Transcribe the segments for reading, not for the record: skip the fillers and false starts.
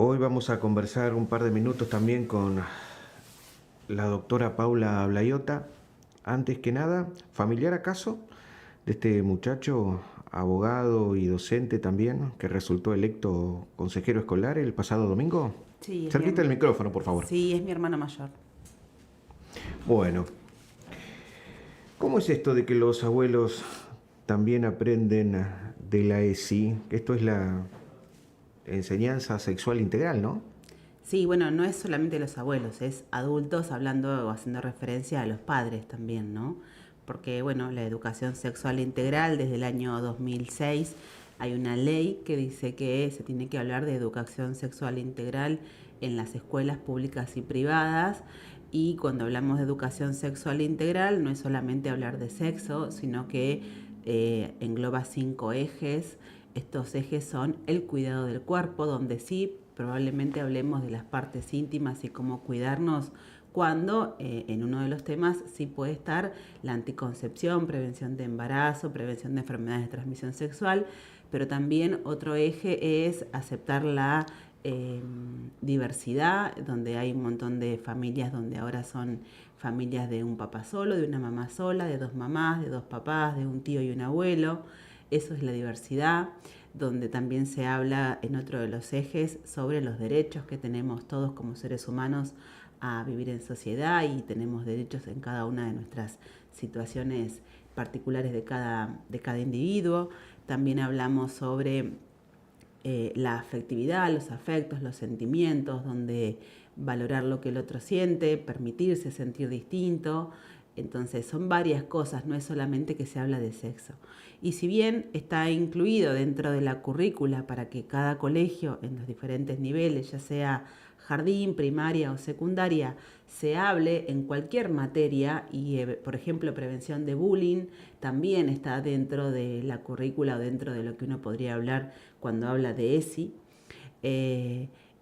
Hoy vamos a conversar un par de minutos también con la doctora Paula Blayota. Antes que nada, ¿familiar acaso de este muchacho, abogado y docente también, que resultó electo consejero escolar el pasado domingo? Sí, Cerquita el micrófono, por favor. sí, es mi hermano mayor. Bueno, ¿cómo es esto de que los abuelos también aprenden de la ESI? Esto es la enseñanza sexual integral, ¿no? Sí, bueno, no es solamente los abuelos, es adultos hablando o haciendo referencia a los padres también, ¿no? Porque, bueno, la educación sexual integral desde el año 2006 hay una ley que dice que se tiene que hablar de educación sexual integral en las escuelas públicas y privadas. Y cuando hablamos de educación sexual integral no es solamente hablar de sexo, sino que engloba 5 ejes. Estos ejes son el cuidado del cuerpo, donde sí probablemente hablemos de las partes íntimas y cómo cuidarnos, cuando en uno de los temas sí puede estar la anticoncepción, prevención de embarazo, prevención de enfermedades de transmisión sexual, pero también otro eje es aceptar la diversidad, donde hay un montón de familias donde ahora son familias de un papá solo, de una mamá sola, de dos mamás, de dos papás, de un tío y un abuelo. Eso es la diversidad, donde también se habla en otro de los ejes sobre los derechos que tenemos todos como seres humanos a vivir en sociedad, y tenemos derechos en cada una de nuestras situaciones particulares de cada individuo. También hablamos sobre la afectividad, los afectos, los sentimientos, donde valorar lo que el otro siente, permitirse sentir distinto. Entonces son varias cosas, no es solamente que se habla de sexo. Y si bien está incluido dentro de la currícula para que cada colegio en los diferentes niveles, ya sea jardín, primaria o secundaria, se hable en cualquier materia, y por ejemplo prevención de bullying también está dentro de la currícula o dentro de lo que uno podría hablar cuando habla de ESI.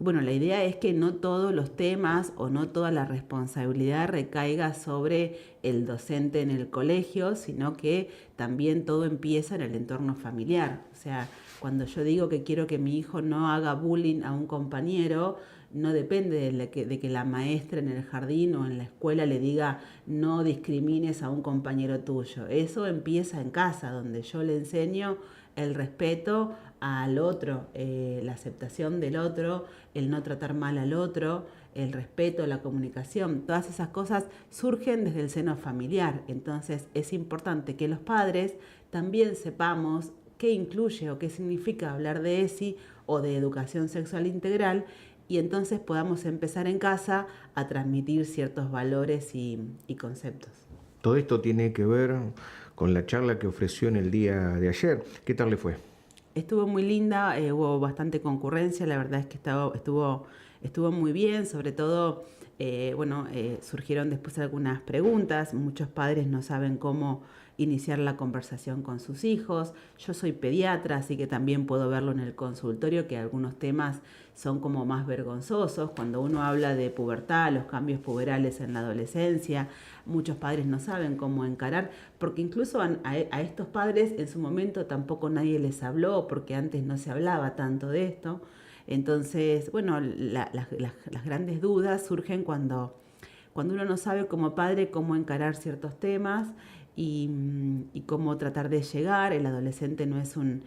Bueno, la idea es que no todos los temas o no toda la responsabilidad recaiga sobre el docente en el colegio, sino que también todo empieza en el entorno familiar. O sea, cuando yo digo que quiero que mi hijo no haga bullying a un compañero, no depende de que la maestra en el jardín o en la escuela le diga no discrimines a un compañero tuyo. Eso empieza en casa, donde yo le enseño el respeto al otro, la aceptación del otro, el no tratar mal al otro, el respeto, la comunicación. Todas esas cosas surgen desde el seno familiar. Entonces es importante que los padres también sepamos qué incluye o qué significa hablar de ESI o de educación sexual integral, y entonces podamos empezar en casa a transmitir ciertos valores y conceptos. Todo esto tiene que ver con la charla que ofreció en el día de ayer. ¿Qué tal le fue? Estuvo muy linda, hubo bastante concurrencia, la verdad es que estuvo muy bien. Sobre todo, surgieron después algunas preguntas. Muchos padres no saben cómo iniciar la conversación con sus hijos. Yo soy pediatra, así que también puedo verlo en el consultorio, que algunos temas son como más vergonzosos. Cuando uno habla de pubertad, los cambios puberales en la adolescencia, muchos padres no saben cómo encarar, porque incluso a estos padres en su momento tampoco nadie les habló, porque antes no se hablaba tanto de esto. Entonces, bueno, las grandes dudas surgen cuando uno no sabe como padre cómo encarar ciertos temas y cómo tratar de llegar. El adolescente no es un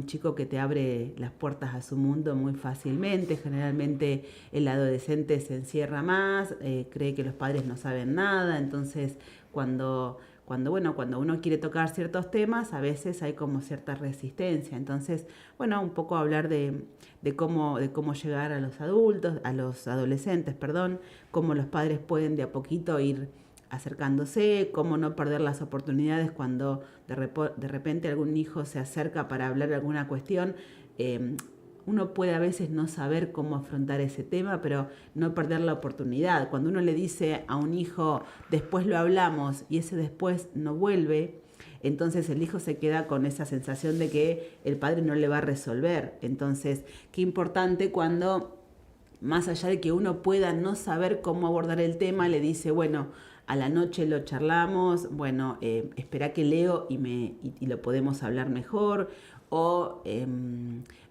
chico que te abre las puertas a su mundo muy fácilmente. Generalmente el adolescente se encierra más, cree que los padres no saben nada. Entonces cuando uno quiere tocar ciertos temas, a veces hay como cierta resistencia. Entonces, bueno, un poco hablar de cómo llegar a los adultos, a los adolescentes, perdón, cómo los padres pueden de a poquito ir acercándose, cómo no perder las oportunidades cuando de repente algún hijo se acerca para hablar de alguna cuestión. Uno puede a veces no saber cómo afrontar ese tema, pero no perder la oportunidad. Cuando uno le dice a un hijo, después lo hablamos, y ese después no vuelve, entonces el hijo se queda con esa sensación de que el padre no le va a resolver. Entonces, qué importante cuando, más allá de que uno pueda no saber cómo abordar el tema, le dice, bueno, a la noche lo charlamos, bueno, espera que leo y lo podemos hablar mejor, o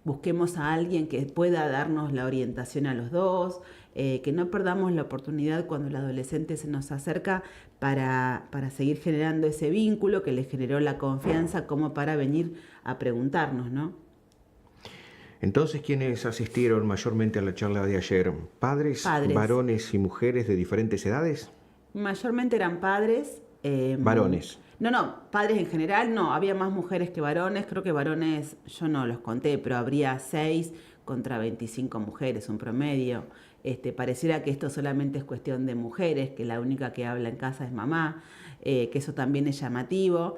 busquemos a alguien que pueda darnos la orientación a los dos, que no perdamos la oportunidad cuando el adolescente se nos acerca para seguir generando ese vínculo que le generó la confianza como para venir a preguntarnos, ¿no? Entonces, ¿quiénes asistieron mayormente a la charla de ayer? ¿Padres, Padres. varones y mujeres de diferentes edades? Mayormente eran padres. Varones. No, padres en general no, había más mujeres que varones, creo que varones, yo no los conté, pero habría 6 contra 25 mujeres, un promedio. Pareciera que esto solamente es cuestión de mujeres, que la única que habla en casa es mamá, que eso también es llamativo.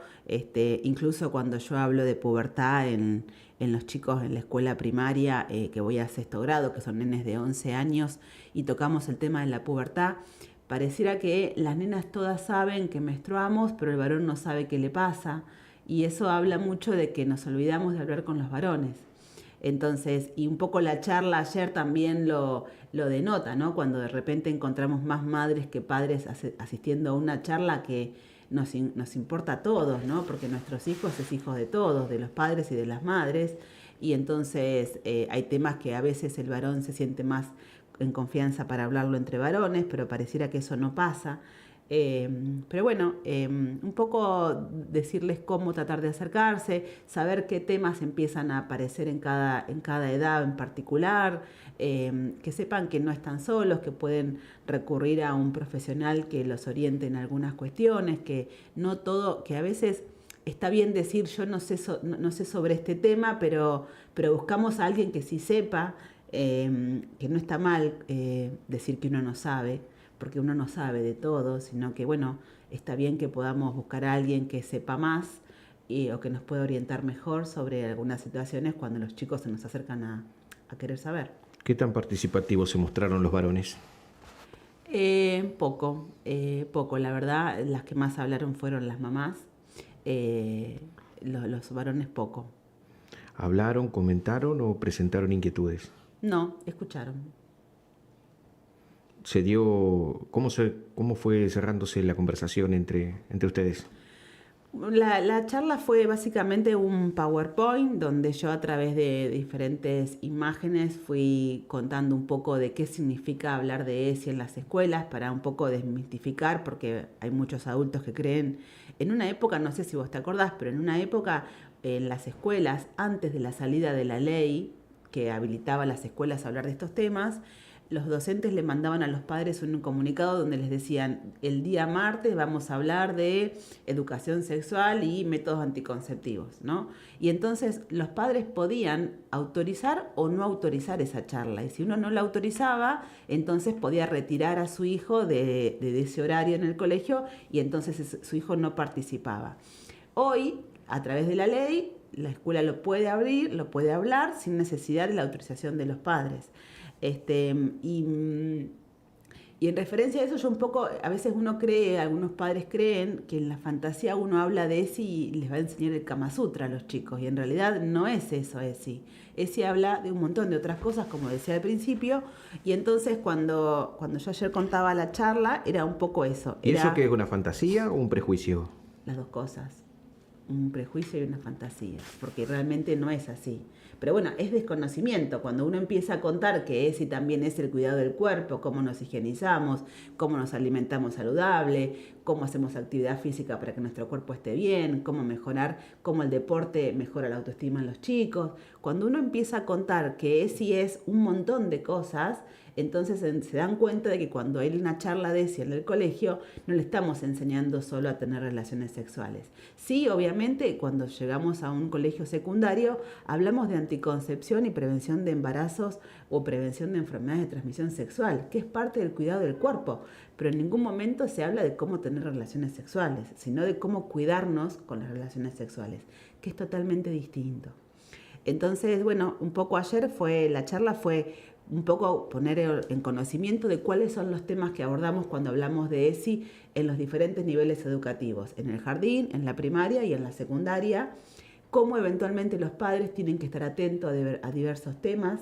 Incluso cuando yo hablo de pubertad en los chicos en la escuela primaria, que voy a sexto grado, que son nenes de 11 años, y tocamos el tema de la pubertad, pareciera que las nenas todas saben que menstruamos, pero el varón no sabe qué le pasa, y eso habla mucho de que nos olvidamos de hablar con los varones. Entonces, y un poco la charla ayer también lo denota, ¿no? Cuando de repente encontramos más madres que padres asistiendo a una charla que nos importa a todos, ¿no? Porque nuestros hijos es hijos de todos, de los padres y de las madres, y entonces hay temas que a veces el varón se siente más en confianza para hablarlo entre varones, pero pareciera que eso no pasa. Pero bueno, un poco decirles cómo tratar de acercarse, saber qué temas empiezan a aparecer en cada edad en particular, que sepan que no están solos, que pueden recurrir a un profesional que los oriente en algunas cuestiones, que no todo, que a veces está bien decir yo no sé sobre este tema, pero buscamos a alguien que sí sepa, que no está mal decir que uno no sabe, porque uno no sabe de todo, sino que bueno, está bien que podamos buscar a alguien que sepa más o que nos pueda orientar mejor sobre algunas situaciones cuando los chicos se nos acercan a querer saber. ¿Qué tan participativos se mostraron los varones? Poco, la verdad, las que más hablaron fueron las mamás, los varones poco. ¿Hablaron, comentaron o presentaron inquietudes? No, escucharon. ¿Cómo fue cerrándose la conversación entre ustedes? La charla fue básicamente un PowerPoint donde yo a través de diferentes imágenes fui contando un poco de qué significa hablar de ESI en las escuelas para un poco desmistificar, porque hay muchos adultos que creen, en una época, no sé si vos te acordás, pero en una época en las escuelas, antes de la salida de la ley que habilitaba a las escuelas a hablar de estos temas, los docentes le mandaban a los padres un comunicado donde les decían, el día martes vamos a hablar de educación sexual y métodos anticonceptivos, ¿no? Y entonces los padres podían autorizar o no autorizar esa charla. Y si uno no la autorizaba, entonces podía retirar a su hijo de ese horario en el colegio y entonces su hijo no participaba. Hoy, a través de la ley, la escuela lo puede abrir, lo puede hablar sin necesidad de la autorización de los padres. Y en referencia a eso, yo un poco, a veces algunos padres creen que en la fantasía uno habla de ESI y les va a enseñar el Kama Sutra a los chicos, y en realidad no es eso ESI. ESI habla de un montón de otras cosas, como decía al principio, y entonces cuando yo ayer contaba la charla, era un poco eso. ¿Y eso qué es, una fantasía o un prejuicio? Las dos cosas, un prejuicio y una fantasía, porque realmente no es así. Pero bueno, es desconocimiento. Cuando uno empieza a contar que ese también es el cuidado del cuerpo, cómo nos higienizamos, cómo nos alimentamos saludable, cómo hacemos actividad física para que nuestro cuerpo esté bien, cómo el deporte mejora la autoestima en los chicos. Cuando uno empieza a contar que ese es un montón de cosas, entonces se dan cuenta de que cuando hay una charla de ESI en el colegio, no le estamos enseñando solo a tener relaciones sexuales. Sí, obviamente, cuando llegamos a un colegio secundario, hablamos de anticoncepción y prevención de embarazos o prevención de enfermedades de transmisión sexual, que es parte del cuidado del cuerpo, pero en ningún momento se habla de cómo tener relaciones sexuales, sino de cómo cuidarnos con las relaciones sexuales, que es totalmente distinto. Entonces, bueno, un poco ayer la charla fue un poco poner en conocimiento de cuáles son los temas que abordamos cuando hablamos de ESI en los diferentes niveles educativos, en el jardín, en la primaria y en la secundaria, cómo eventualmente los padres tienen que estar atentos a diversos temas,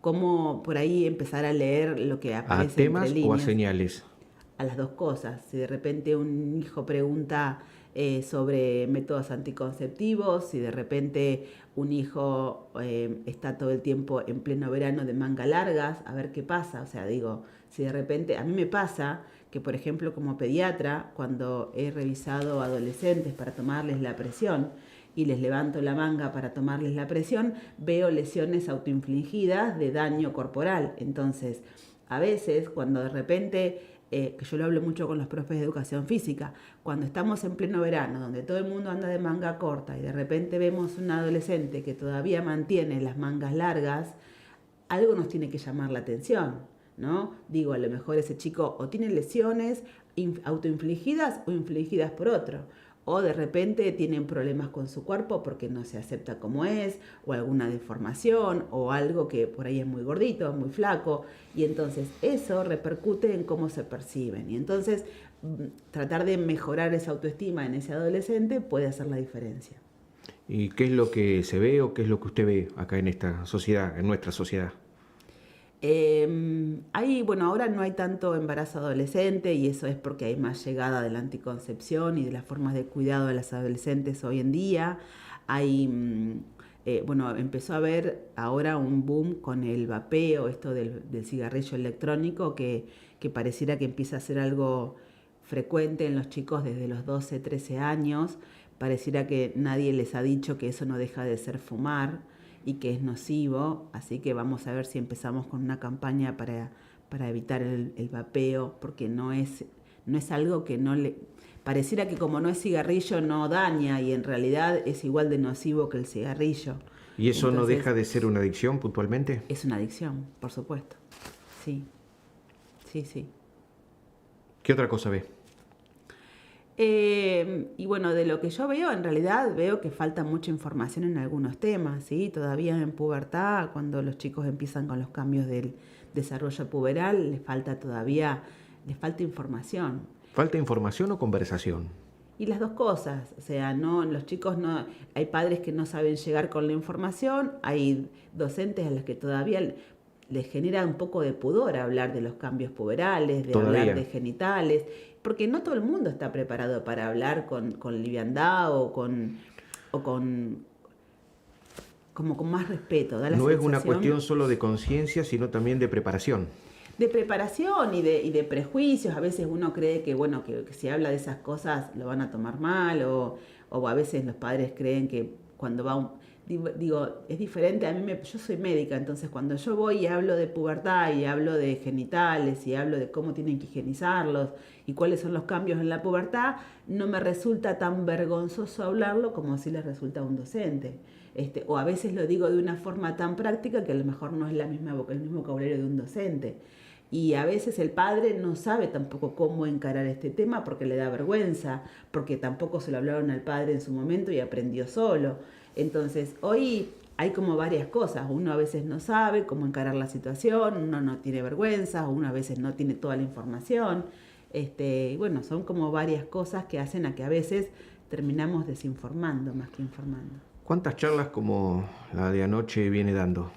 cómo por ahí empezar a leer lo que aparece ¿A temas entre líneas, o a señales? a las dos cosas. Si de repente un hijo pregunta sobre métodos anticonceptivos, si de repente un hijo está todo el tiempo en pleno verano de manga largas, a ver qué pasa. O sea, digo, si de repente, a mí me pasa que, por ejemplo, como pediatra, cuando he revisado adolescentes para tomarles la presión y les levanto la manga para tomarles la presión, veo lesiones autoinfligidas de daño corporal. Entonces, a veces, cuando de repente, que yo lo hablo mucho con los profes de educación física, cuando estamos en pleno verano, donde todo el mundo anda de manga corta y de repente vemos un adolescente que todavía mantiene las mangas largas, algo nos tiene que llamar la atención, ¿no? Digo, a lo mejor ese chico o tiene lesiones autoinfligidas o infligidas por otro, o de repente tienen problemas con su cuerpo porque no se acepta como es, o alguna deformación, o algo que por ahí es muy gordito, muy flaco, y entonces eso repercute en cómo se perciben. Y entonces tratar de mejorar esa autoestima en ese adolescente puede hacer la diferencia. ¿Y qué es lo que se ve o qué es lo que usted ve acá en esta sociedad, en nuestra sociedad? Bueno, ahora no hay tanto embarazo adolescente y eso es porque hay más llegada de la anticoncepción y de las formas de cuidado de las adolescentes hoy en día. Empezó a haber ahora un boom con el vapeo, esto del cigarrillo electrónico, que pareciera que empieza a ser algo frecuente en los chicos desde los 12, 13 años. Pareciera que nadie les ha dicho que eso no deja de ser fumar y que es nocivo, así que vamos a ver si empezamos con una campaña para evitar el vapeo, porque no es algo que no le... Pareciera que como no es cigarrillo no daña y en realidad es igual de nocivo que el cigarrillo. ¿Y eso no deja de ser una adicción puntualmente? Es una adicción, por supuesto. Sí, sí. ¿Qué otra cosa ve? Y bueno, de lo que yo veo, en realidad veo que falta mucha información en algunos temas, ¿sí? Todavía en pubertad, cuando los chicos empiezan con los cambios del desarrollo puberal, les falta información. ¿Falta información o conversación? Y las dos cosas, o sea, los chicos no, hay padres que no saben llegar con la información, hay docentes a los que todavía les genera un poco de pudor hablar de los cambios puberales, de hablar de genitales, porque no todo el mundo está preparado para hablar con liviandad o con más respeto. No es una cuestión solo de conciencia, sino también de preparación. De preparación y de prejuicios. A veces uno cree que si habla de esas cosas lo van a tomar mal, o a veces los padres creen que cuando va Digo, es diferente, yo soy médica, entonces cuando yo voy y hablo de pubertad y hablo de genitales y hablo de cómo tienen que higienizarlos y cuáles son los cambios en la pubertad, no me resulta tan vergonzoso hablarlo como si les resulta a un docente. O a veces lo digo de una forma tan práctica que a lo mejor no es el mismo vocabulario de un docente. Y a veces el padre no sabe tampoco cómo encarar este tema porque le da vergüenza, porque tampoco se lo hablaron al padre en su momento y aprendió solo. Entonces, hoy hay como varias cosas. Uno a veces no sabe cómo encarar la situación, uno no tiene vergüenza, uno a veces no tiene toda la información. Son como varias cosas que hacen a que a veces terminamos desinformando más que informando. ¿Cuántas charlas como la de anoche viene dando?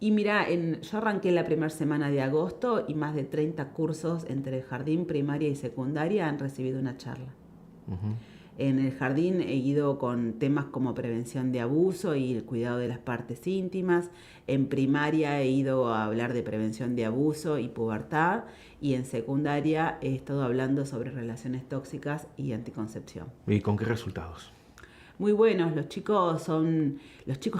Y mira, yo arranqué la primera semana de agosto y más de 30 cursos entre jardín, primaria y secundaria han recibido una charla. Uh-huh. En el jardín he ido con temas como prevención de abuso y el cuidado de las partes íntimas. En primaria he ido a hablar de prevención de abuso y pubertad. Y en secundaria he estado hablando sobre relaciones tóxicas y anticoncepción. ¿Y con qué resultados? Muy buenos. Los chicos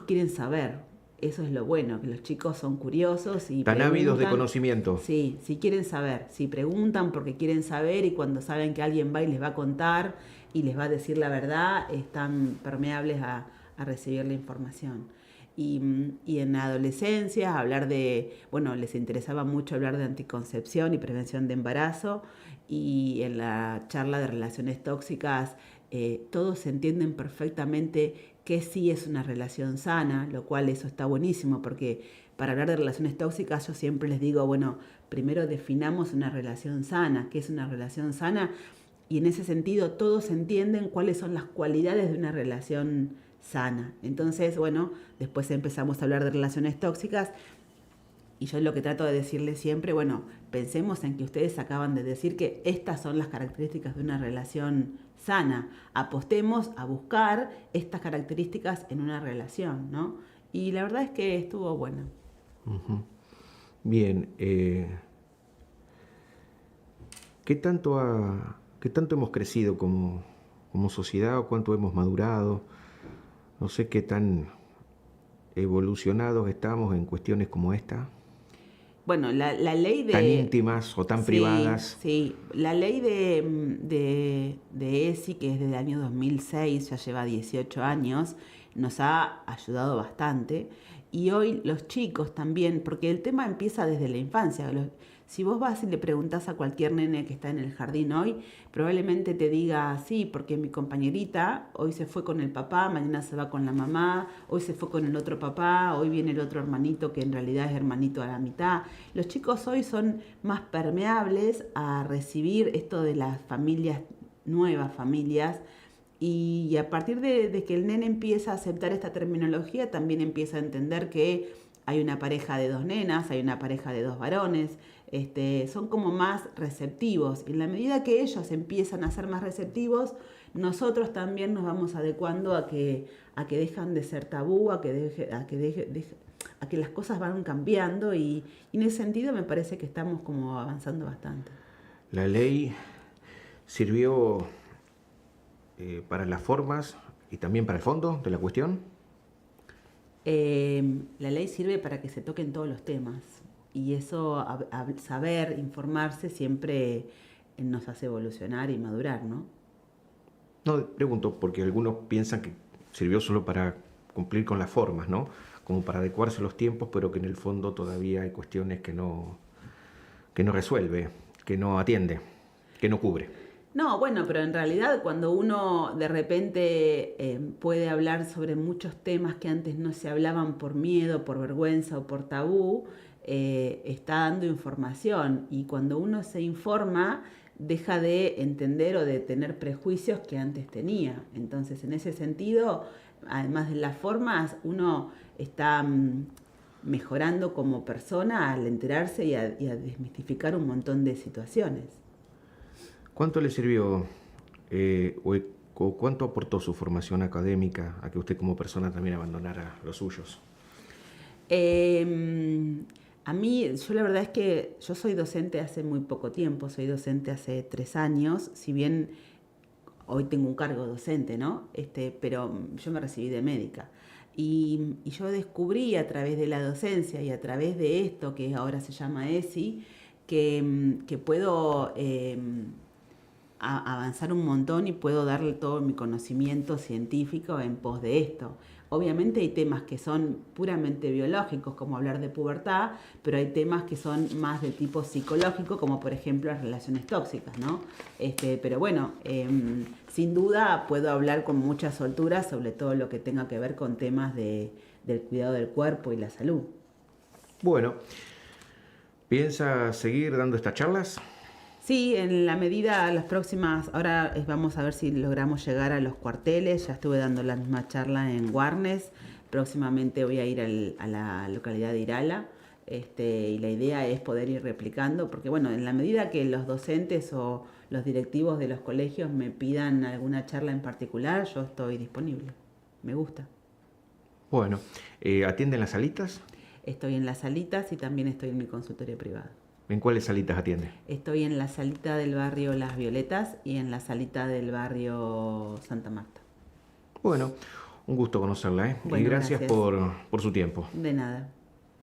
quieren saber. Eso es lo bueno, que los chicos son curiosos y tan ávidos de conocimiento. Sí, quieren saber. Si preguntan porque quieren saber y cuando saben que alguien va y les va a contar y les va a decir la verdad, están permeables a recibir la información. Y en la adolescencia, les interesaba mucho hablar de anticoncepción y prevención de embarazo, y en la charla de relaciones tóxicas todos entienden perfectamente que sí es una relación sana, lo cual eso está buenísimo, porque para hablar de relaciones tóxicas yo siempre les digo, primero definamos una relación sana. ¿Qué es una relación sana? Y en ese sentido todos entienden cuáles son las cualidades de una relación sana. Entonces, después empezamos a hablar de relaciones tóxicas Y yo lo que trato de decirles siempre, bueno, pensemos en que ustedes acaban de decir que estas son las características de una relación sana. Apostemos a buscar estas características en una relación, ¿no? Y la verdad es que estuvo buena. Bien, ¿qué tanto hemos crecido como sociedad o cuánto hemos madurado? No sé qué tan evolucionados estamos en cuestiones como esta. Bueno, la ley de... Tan íntimas o tan sí, privadas. Sí, la ley de ESI, que es desde el año 2006, ya lleva 18 años, nos ha ayudado bastante. Y hoy los chicos también, porque el tema empieza desde la infancia. Si vos vas y le preguntás a cualquier nene que está en el jardín hoy, probablemente te diga, sí, porque mi compañerita hoy se fue con el papá, mañana se va con la mamá, hoy se fue con el otro papá, hoy viene el otro hermanito que en realidad es hermanito a la mitad. Los chicos hoy son más permeables a recibir esto de las familias, nuevas familias, y a partir de que el nene empieza a aceptar esta terminología, también empieza a entender que hay una pareja de dos nenas, hay una pareja de dos varones, son como más receptivos. Y en la medida que ellos empiezan a ser más receptivos, nosotros también nos vamos adecuando a que dejan de ser tabú, a que las cosas van cambiando y en ese sentido me parece que estamos como avanzando bastante. La ley sirvió para las formas y también para el fondo de la cuestión. La ley sirve para que se toquen todos los temas y eso, saber, informarse, siempre nos hace evolucionar y madurar, ¿no? No, pregunto, porque algunos piensan que sirvió solo para cumplir con las formas, ¿no? Como para adecuarse a los tiempos, pero que en el fondo todavía hay cuestiones que no resuelve, que no atiende, que no cubre. No, bueno, pero en realidad cuando uno de repente puede hablar sobre muchos temas que antes no se hablaban por miedo, por vergüenza o por tabú, está dando información y cuando uno se informa deja de entender o de tener prejuicios que antes tenía. Entonces, en ese sentido, además de las formas, uno está mejorando como persona al enterarse y a desmistificar un montón de situaciones. ¿Cuánto le sirvió o cuánto aportó su formación académica a que usted como persona también abandonara los suyos? A mí, yo la verdad es que yo soy docente hace muy poco tiempo, soy docente hace 3 años, si bien hoy tengo un cargo docente, ¿no? Pero yo me recibí de médica. Y yo descubrí a través de la docencia y a través de esto que ahora se llama ESI, que puedo avanzar un montón y puedo darle todo mi conocimiento científico en pos de esto. Obviamente hay temas que son puramente biológicos, como hablar de pubertad, pero hay temas que son más de tipo psicológico, como por ejemplo las relaciones tóxicas, ¿no? Pero bueno, sin duda puedo hablar con mucha soltura sobre todo lo que tenga que ver con temas del cuidado del cuerpo y la salud. Bueno, ¿piensa seguir dando estas charlas? Sí, en la medida, las próximas, ahora vamos a ver si logramos llegar a los cuarteles, ya estuve dando la misma charla en Warnes, próximamente voy a ir a la localidad de Irala, y la idea es poder ir replicando, porque bueno, en la medida que los docentes o los directivos de los colegios me pidan alguna charla en particular, yo estoy disponible, me gusta. Bueno, ¿atienden las salitas? Estoy en las salitas y también estoy en mi consultorio privado. ¿En cuáles salitas atiende? Estoy en la salita del barrio Las Violetas y en la salita del barrio Santa Marta. Bueno, un gusto conocerla, ¿eh? Bueno, y gracias gracias. por su tiempo. De nada.